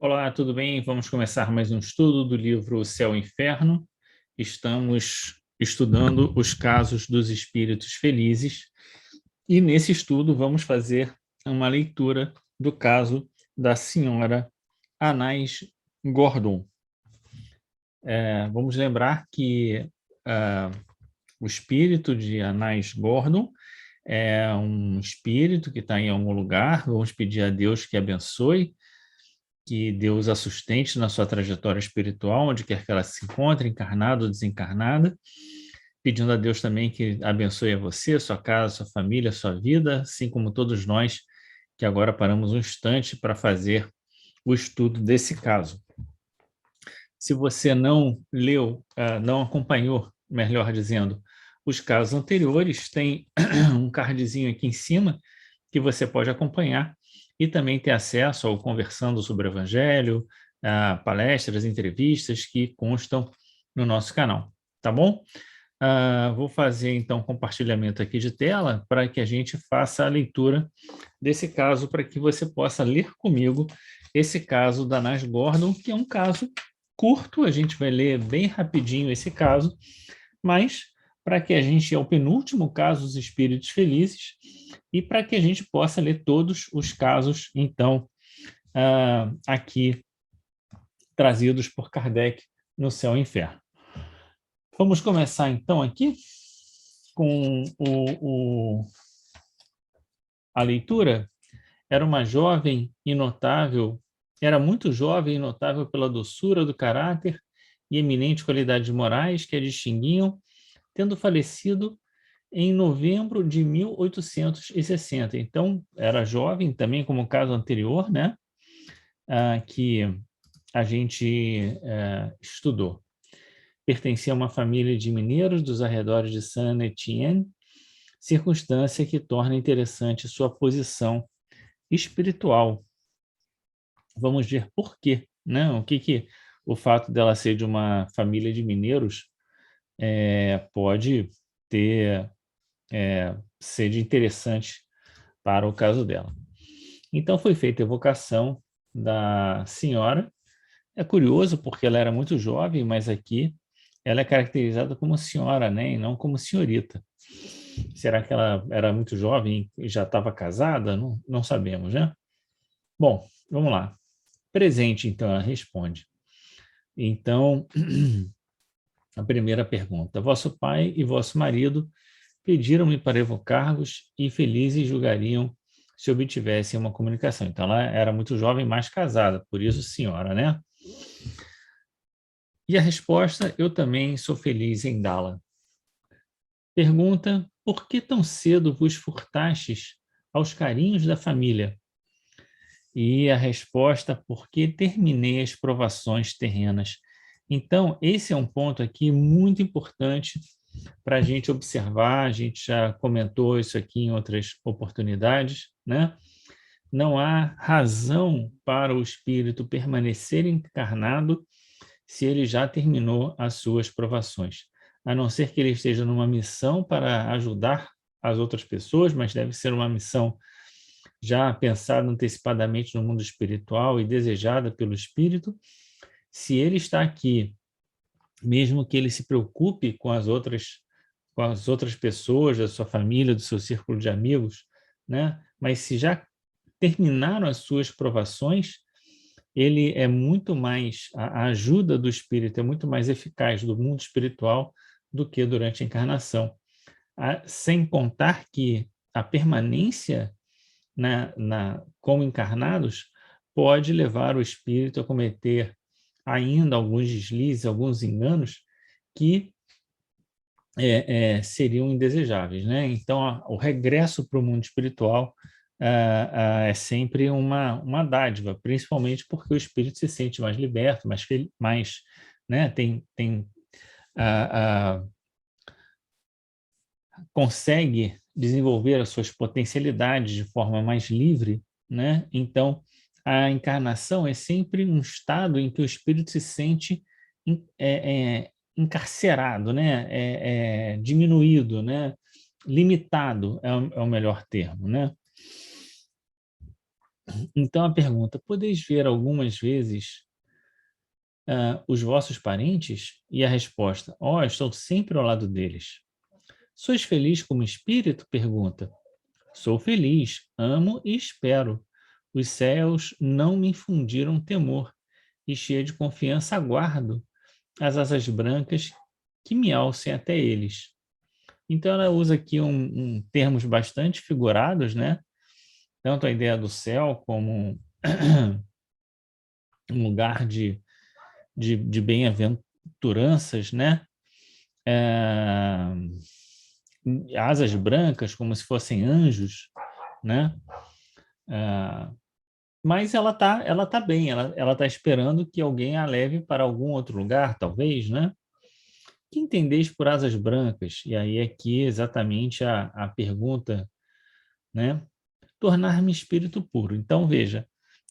Olá, tudo bem? Vamos começar mais um estudo do livro O Céu e o Inferno. Estamos estudando os casos dos espíritos felizes e nesse estudo vamos fazer uma leitura do caso da senhora Anais Gordon. Vamos lembrar que o espírito de Anais Gordon é um espírito que está em algum lugar. Vamos pedir a Deus que abençoe, que Deus a sustente na sua trajetória espiritual, onde quer que ela se encontre, encarnada ou desencarnada, pedindo a Deus também que abençoe a você, sua casa, sua família, sua vida, assim como todos nós que agora paramos um instante para fazer o estudo desse caso. Se você não leu, não acompanhou, melhor dizendo, os casos anteriores, tem um cardzinho aqui em cima que você pode acompanhar e também ter acesso ao Conversando sobre o Evangelho, a palestras, entrevistas que constam no nosso canal, tá bom? Vou fazer, então, compartilhamento aqui de tela para que a gente faça a leitura desse caso, para que você possa ler comigo esse caso da Nas Gordon, que é um caso curto, a gente vai ler bem rapidinho esse caso, mas para que a gente, é o penúltimo caso dos espíritos felizes, e para que a gente possa ler todos os casos, então, aqui trazidos por Kardec no Céu e Inferno. Vamos começar, então, aqui com a leitura. Era uma jovem e notável, era muito jovem e notável pela doçura do caráter e eminentes qualidades morais que a distinguiam, tendo falecido em novembro de 1860. Então, era jovem, também como o caso anterior, né? Que a gente estudou. Pertencia a uma família de mineiros dos arredores de Saint-Étienne, circunstância que torna interessante sua posição espiritual. Vamos ver por quê, né? O que o fato dela ser de uma família de mineiros pode ter ser de interessante para o caso dela. Então foi feita a evocação da senhora. É curioso porque ela era muito jovem, mas aqui ela é caracterizada como senhora, né, e não como senhorita. Será que ela era muito jovem e já estava casada? Não sabemos, né? Bom, vamos lá. Presente, então, ela responde. Então, a primeira pergunta. Vosso pai e vosso marido pediram-me para evocar-vos e felizes julgariam se obtivessem uma comunicação. Então, ela era muito jovem, mas casada, por isso senhora, né? E a resposta, eu também sou feliz em dá-la. Pergunta, por que tão cedo vos furtastes aos carinhos da família? E a resposta, porque terminei as provações terrenas. Então, esse é um ponto aqui muito importante para a gente observar, a gente já comentou isso aqui em outras oportunidades, né? Não há razão para o espírito permanecer encarnado se ele já terminou as suas provações, a não ser que ele esteja numa missão para ajudar as outras pessoas, mas deve ser uma missão já pensada antecipadamente no mundo espiritual e desejada pelo espírito. Se ele está aqui, mesmo que ele se preocupe com as outras pessoas da sua família, do seu círculo de amigos, né? Mas se já terminaram as suas provações, ele é muito mais, a ajuda do espírito é muito mais eficaz do mundo espiritual do que durante a encarnação. Sem contar que a permanência como encarnados pode levar o espírito a cometer ainda alguns deslizes, alguns enganos que seriam indesejáveis, né? Então, o regresso para o mundo espiritual é sempre uma dádiva, principalmente porque o espírito se sente mais liberto, mais né? Consegue desenvolver as suas potencialidades de forma mais livre, né? Então, a encarnação é sempre um estado em que o espírito se sente encarcerado, né? Diminuído, né? Limitado é o melhor termo, né? Então a pergunta: podeis ver algumas vezes os vossos parentes? E a resposta: ó, estou sempre ao lado deles. Sois feliz como espírito? Pergunta. Sou feliz, amo e espero. Os céus não me infundiram temor, e cheia de confiança aguardo as asas brancas que me alcem até eles. Então ela usa aqui termos bastante figurados, né? Tanto a ideia do céu como um lugar de bem-aventuranças, né? É, asas brancas, como se fossem anjos, né? É, mas ela tá bem, ela tá esperando que alguém a leve para algum outro lugar, talvez, né? Que entendeis por asas brancas? E aí aqui exatamente a pergunta, né? Tornar-me espírito puro. Então, veja,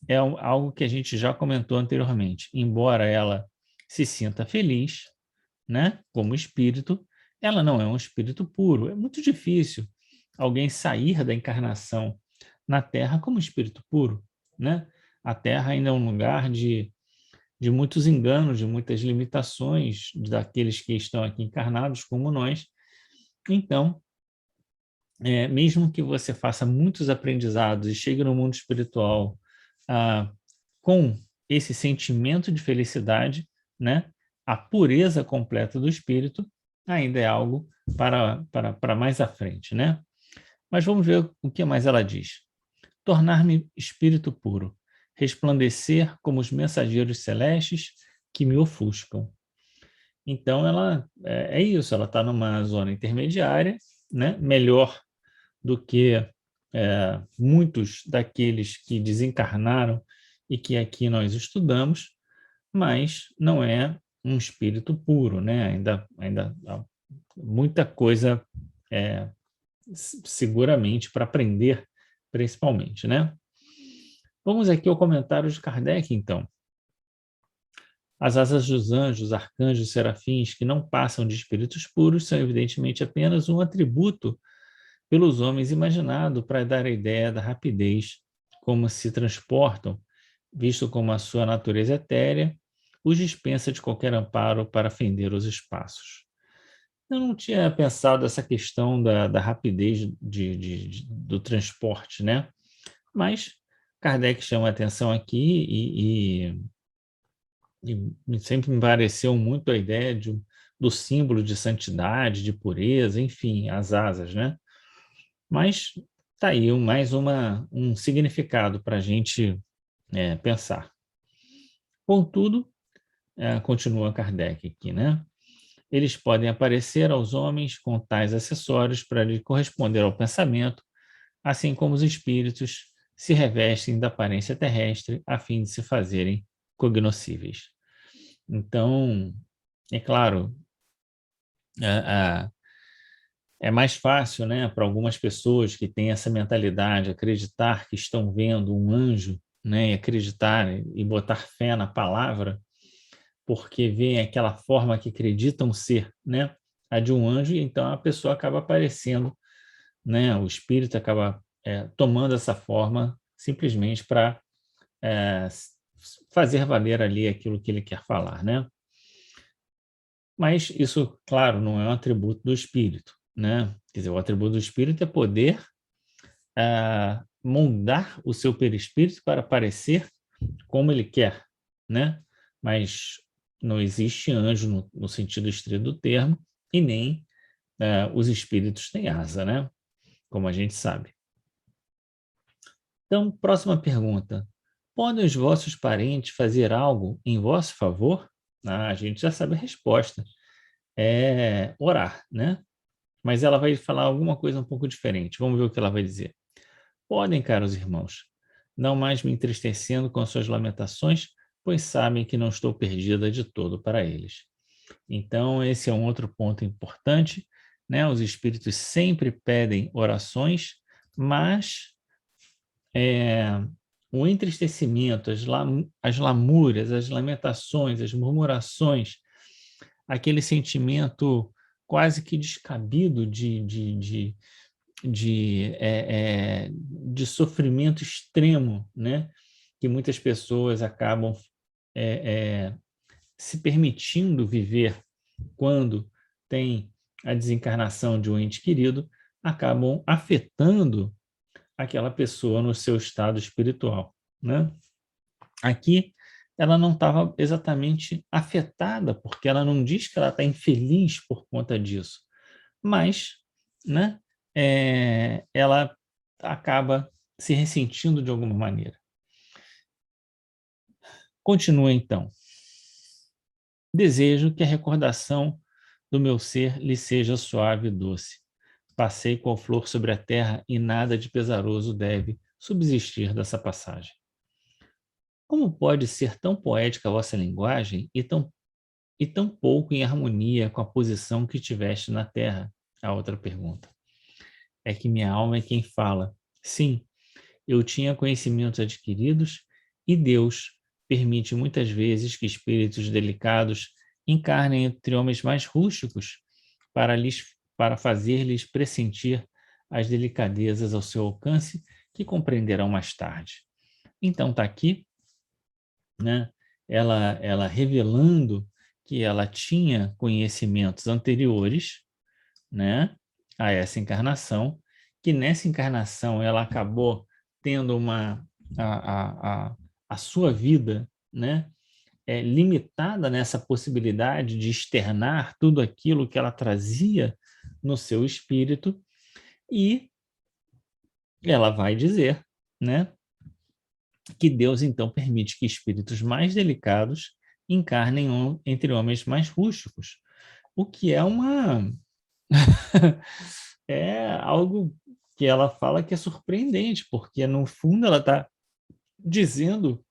é algo que a gente já comentou anteriormente. Embora ela se sinta feliz, né, como espírito, ela não é um espírito puro. É muito difícil alguém sair da encarnação na Terra como espírito puro, né? A Terra ainda é um lugar de muitos enganos, de muitas limitações daqueles que estão aqui encarnados como nós. Então, mesmo que você faça muitos aprendizados e chegue no mundo espiritual ah, com esse sentimento de felicidade, né, a pureza completa do espírito ainda é algo para mais à frente, né? Mas vamos ver o que mais ela diz. Tornar-me espírito puro, resplandecer como os mensageiros celestes que me ofuscam. Então, ela é isso, ela está numa zona intermediária, né? Melhor do que muitos daqueles que desencarnaram e que aqui nós estudamos, mas não é um espírito puro, né? Ainda há muita coisa seguramente para aprender, principalmente, né? Vamos aqui ao comentário de Kardec, então. As asas dos anjos, arcanjos, serafins, que não passam de espíritos puros, são evidentemente apenas um atributo pelos homens imaginado para dar a ideia da rapidez como se transportam, visto como a sua natureza etérea os dispensa de qualquer amparo para fender os espaços. Eu não tinha pensado essa questão da rapidez do transporte, né? Mas Kardec chama a atenção aqui e sempre me pareceu muito a ideia do símbolo de santidade, de pureza, enfim, as asas, né? Mas tá aí mais um significado para a gente pensar. Contudo, continua Kardec aqui, né? Eles podem aparecer aos homens com tais acessórios para lhe corresponder ao pensamento, assim como os espíritos se revestem da aparência terrestre a fim de se fazerem cognoscíveis. Então, é claro, é mais fácil, né, para algumas pessoas que têm essa mentalidade, acreditar que estão vendo um anjo, né, e acreditar e botar fé na palavra, porque veem aquela forma que acreditam ser, né, a de um anjo, e então a pessoa acaba aparecendo, né, o espírito acaba tomando essa forma simplesmente para fazer valer ali aquilo que ele quer falar, né? Mas isso, claro, não é um atributo do espírito, né? Quer dizer, o atributo do espírito é poder moldar o seu perispírito para parecer como ele quer, né? Mas não existe anjo no sentido estrito do termo e nem os espíritos têm asa, né? Como a gente sabe. Então, próxima pergunta. Podem os vossos parentes fazer algo em vosso favor? A gente já sabe a resposta. É orar, né? Mas ela vai falar alguma coisa um pouco diferente. Vamos ver o que ela vai dizer. Podem, caros irmãos, não mais me entristecendo com suas lamentações, pois sabem que não estou perdida de todo para eles. Então, esse é um outro ponto importante, né? Os espíritos sempre pedem orações, mas o entristecimento, as lamúrias, as lamentações, as murmurações, aquele sentimento quase que descabido de de sofrimento extremo, né? Que muitas pessoas acabam se permitindo viver quando tem a desencarnação de um ente querido, acabam afetando aquela pessoa no seu estado espiritual, né? Aqui, ela não estava exatamente afetada, porque ela não diz que ela está infeliz por conta disso, mas, né, ela acaba se ressentindo de alguma maneira. Continua então. Desejo que a recordação do meu ser lhe seja suave e doce. Passei qual flor sobre a terra e nada de pesaroso deve subsistir dessa passagem. Como pode ser tão poética a vossa linguagem e tão pouco em harmonia com a posição que tiveste na terra? A outra pergunta. É que minha alma é quem fala. Sim, eu tinha conhecimentos adquiridos e Deus permite muitas vezes que espíritos delicados encarnem entre homens mais rústicos para fazer-lhes pressentir as delicadezas ao seu alcance que compreenderão mais tarde. Então está aqui, né, ela revelando que ela tinha conhecimentos anteriores, né, a essa encarnação, que nessa encarnação ela acabou tendo a sua vida, né, limitada nessa possibilidade de externar tudo aquilo que ela trazia no seu espírito, e ela vai dizer, né, que Deus então permite que espíritos mais delicados encarnem entre homens mais rústicos, o que é é algo que ela fala que é surpreendente, porque no fundo ela está dizendo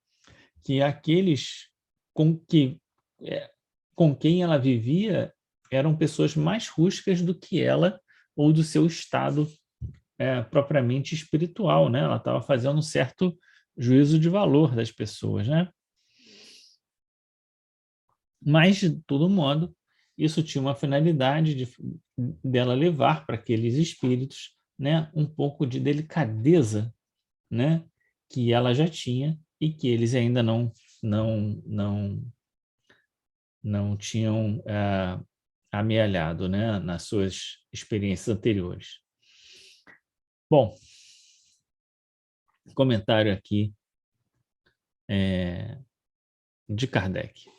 que aqueles com, que, é, com quem ela vivia eram pessoas mais rústicas do que ela ou do seu estado propriamente espiritual, né? Ela estava fazendo um certo juízo de valor das pessoas, né? Mas, de todo modo, isso tinha uma finalidade dela levar para aqueles espíritos, né, um pouco de delicadeza, né, que ela já tinha e que eles ainda não tinham amealhado, né, nas suas experiências anteriores. Bom, comentário aqui de Kardec.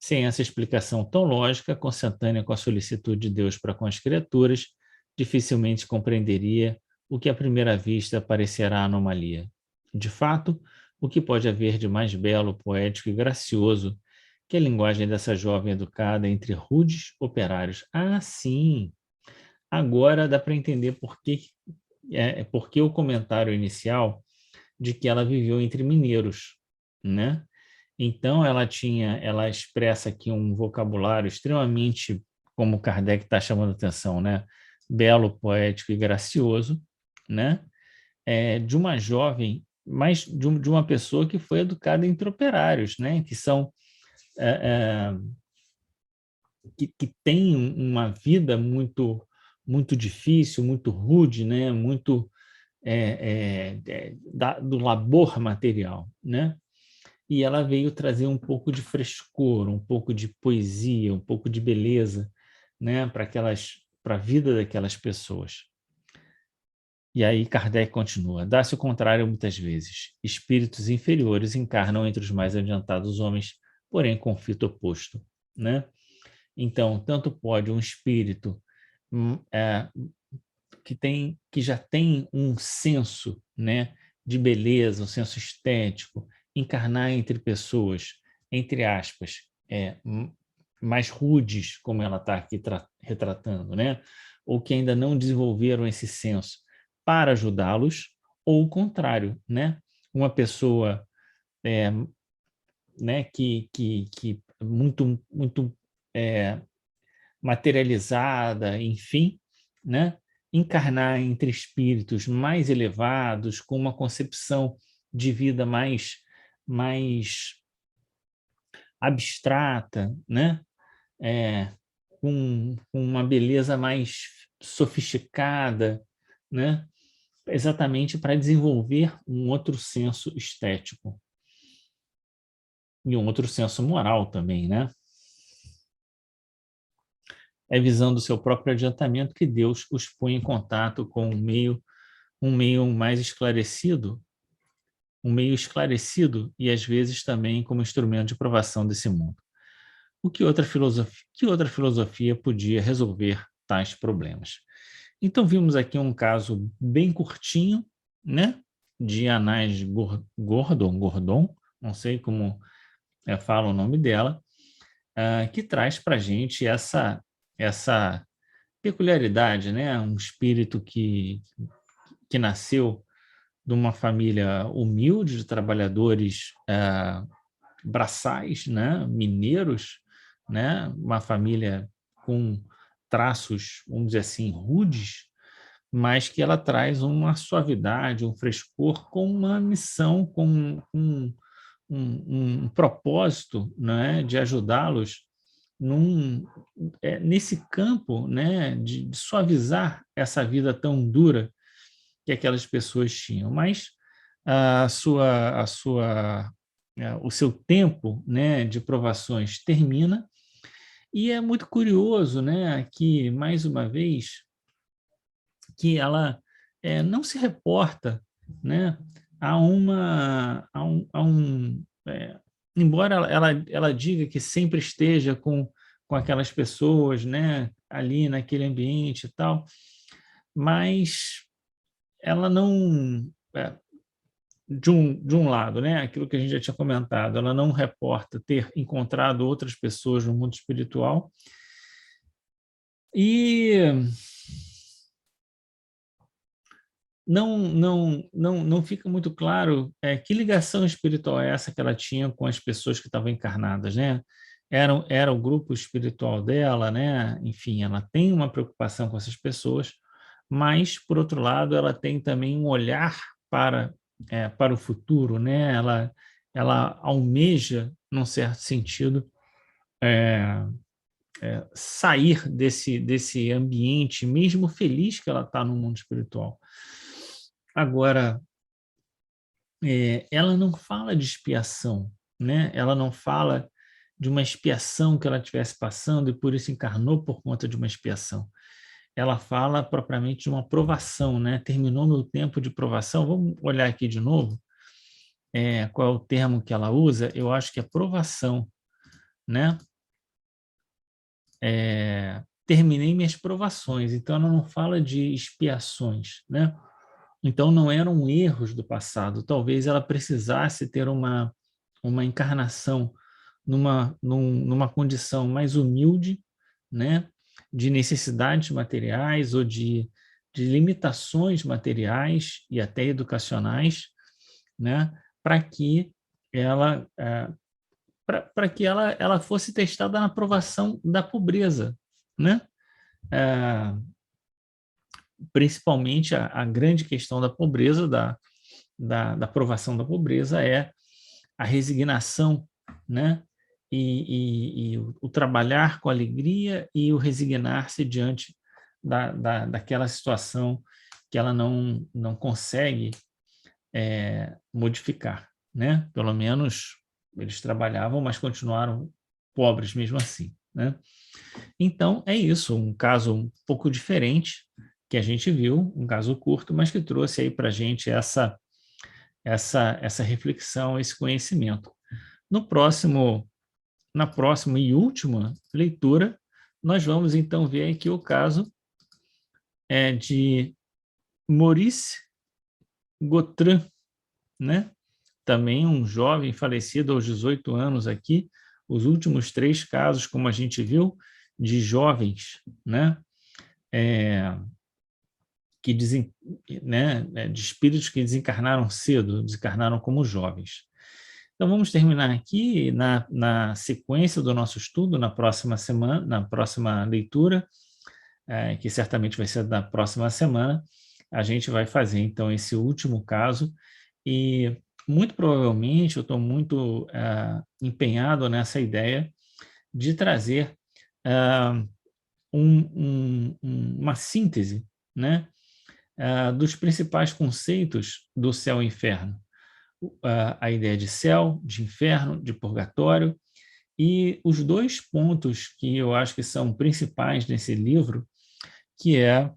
Sem essa explicação tão lógica, consentânea com a solicitude de Deus para com as criaturas, dificilmente compreenderia o que à primeira vista parecerá anomalia. De fato, o que pode haver de mais belo, poético e gracioso que a linguagem dessa jovem educada entre rudes operários? Ah, sim! Agora dá para entender por que o comentário inicial de que ela viveu entre mineiros, né? Então ela expressa aqui um vocabulário extremamente, como Kardec está chamando a atenção, né? Belo, poético e gracioso, né? De uma jovem, mas de uma pessoa que foi educada entre operários, né? Que são é, que tem uma vida muito difícil, muito rude, né? Muito do labor material, né? E ela veio trazer um pouco de frescor, um pouco de poesia, um pouco de beleza, né, para a vida daquelas pessoas. E aí Kardec continua: dá-se o contrário muitas vezes. Espíritos inferiores encarnam entre os mais adiantados homens, porém com fito oposto, né? Então, tanto pode um espírito que já tem um senso, né, de beleza, um senso estético, encarnar entre pessoas, entre aspas, mais rudes, como ela está aqui retratando, né? Ou que ainda não desenvolveram esse senso, para ajudá-los, ou o contrário, né? Uma pessoa né, que muito materializada, enfim, né? Encarnar entre espíritos mais elevados, com uma concepção de vida mais abstrata, né? Com uma beleza mais sofisticada, né? Exatamente para desenvolver um outro senso estético e um outro senso moral também, né? É visando o seu próprio adiantamento que Deus os põe em contato com um meio mais esclarecido, um meio esclarecido e às vezes também como instrumento de provação desse mundo. Que outra filosofia podia resolver tais problemas? Então vimos aqui um caso bem curtinho, né, de Anais Gordon, não sei como fala o nome dela, que traz para a gente essa peculiaridade, né, um espírito que nasceu de uma família humilde de trabalhadores braçais, né, mineiros, né, uma família com traços, vamos dizer assim, rudes, mas que ela traz uma suavidade, um frescor com uma missão, com um propósito, né, de ajudá-los nesse campo, né, de suavizar essa vida tão dura que aquelas pessoas tinham. Mas o seu tempo, né, de provações termina, e é muito curioso, né, aqui, mais uma vez, que ela não se reporta, né, embora ela diga que sempre esteja com aquelas pessoas, né, ali naquele ambiente e tal, mas ela não, de um lado, né, aquilo que a gente já tinha comentado, ela não reporta ter encontrado outras pessoas no mundo espiritual, e não fica muito claro que ligação espiritual é essa que ela tinha com as pessoas que estavam encarnadas, né? Era o grupo espiritual dela, né? Enfim, ela tem uma preocupação com essas pessoas, mas, por outro lado, ela tem também um olhar para o futuro, né? Ela almeja, num certo sentido, é, sair desse ambiente, mesmo feliz que ela está no mundo espiritual. Agora, ela não fala de expiação, né? Ela não fala de uma expiação que ela estivesse passando e por isso encarnou por conta de uma expiação. Ela fala propriamente de uma provação, né? Terminou meu tempo de provação. Vamos olhar aqui de novo, qual é o termo que ela usa? Eu acho que é provação, né? Terminei minhas provações, então ela não fala de expiações, né? Então não eram erros do passado, talvez ela precisasse ter uma encarnação numa condição mais humilde, né? De necessidades materiais ou de limitações materiais e até educacionais, né? Para que ela ela fosse testada na provação da pobreza, né? Principalmente a grande questão da pobreza, da provação da pobreza, é a resignação, né? E o trabalhar com alegria e o resignar-se diante daquela situação que ela não consegue modificar, né? Pelo menos eles trabalhavam, mas continuaram pobres mesmo assim, né? Então, é isso, um caso um pouco diferente que a gente viu, um caso curto, mas que trouxe aí para a gente essa reflexão, esse conhecimento. Na próxima e última leitura, nós vamos então ver aqui o caso de Maurice Gautran, né? Também um jovem falecido aos 18 anos aqui, os últimos 3 casos, como a gente viu, de jovens, né? De espíritos que desencarnaram cedo, desencarnaram como jovens. Então, vamos terminar aqui na sequência do nosso estudo, na próxima semana, na próxima leitura, que certamente vai ser da próxima semana, a gente vai fazer, então, esse último caso, e muito provavelmente eu estou muito empenhado nessa ideia de trazer uma síntese, né, dos principais conceitos do céu e inferno. A ideia de céu, de inferno, de purgatório, e os dois pontos que eu acho que são principais nesse livro, que é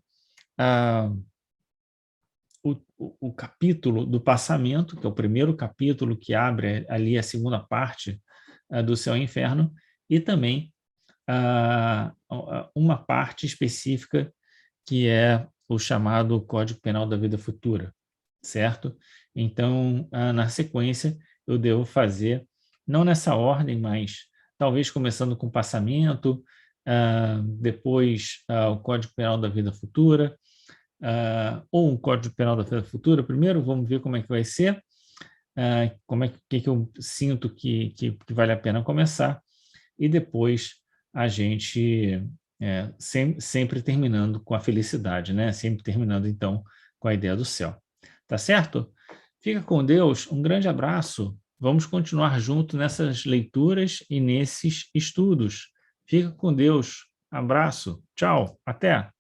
o capítulo do passamento, que é o primeiro capítulo que abre ali a segunda parte do céu e inferno, e também uma parte específica que é o chamado Código Penal da Vida Futura, certo? Então, na sequência, eu devo fazer, não nessa ordem, mas talvez começando com o passamento, depois o Código Penal da Vida Futura, ou um Código Penal da Vida Futura. Primeiro, vamos ver como é que vai ser, como é que eu sinto que vale a pena começar, e depois a gente sempre terminando com a felicidade, né? Sempre terminando, então, com a ideia do céu. Tá certo? Fica com Deus, um grande abraço. Vamos continuar junto nessas leituras e nesses estudos. Fica com Deus. Abraço. Tchau. Até.